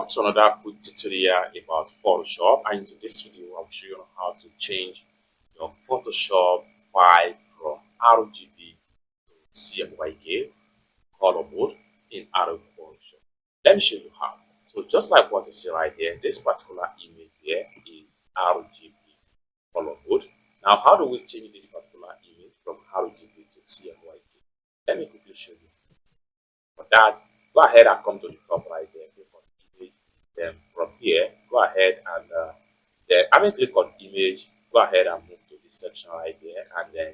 Welcome to another quick tutorial about Photoshop, and in this video I'll show you how to change your Photoshop file from RGB to CMYK color mode in Adobe Photoshop. Let me show you how. So just like what you see right here, this particular image here is RGB color mode. Now how do we change this particular image from RGB to CMYK? Let me quickly show you. For that, go ahead and come to the top right there, click on image. Then from here, go ahead and then having click on image, go ahead and move to this section right there. And then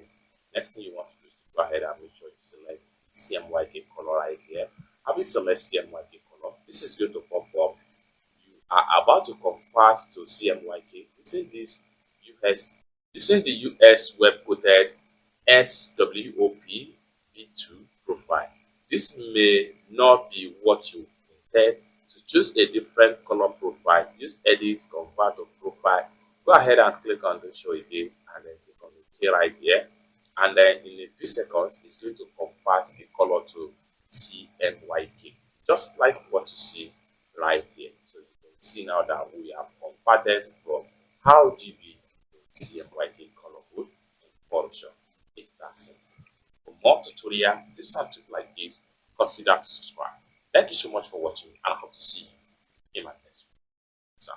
next thing you want to do is to go ahead and make sure you select CMYK color right here. Having select CMYK color, this is going to pop up. You are about to convert to CMYK using the US web coded SWOP V2 profile. This may not be what you intend. To choose a different color profile, use edit, convert to profile. Go ahead and click on the show again and then click on OK right here. And then in a few seconds, it's going to convert the color to CMYK, just like what you see right here. So you can see now that we have converted from RGB to CMYK color mode in Photoshop. It's that simple. For more tutorial tips and tricks like this, consider to subscribe. Thank you so much for watching, and I hope to see you in my next video.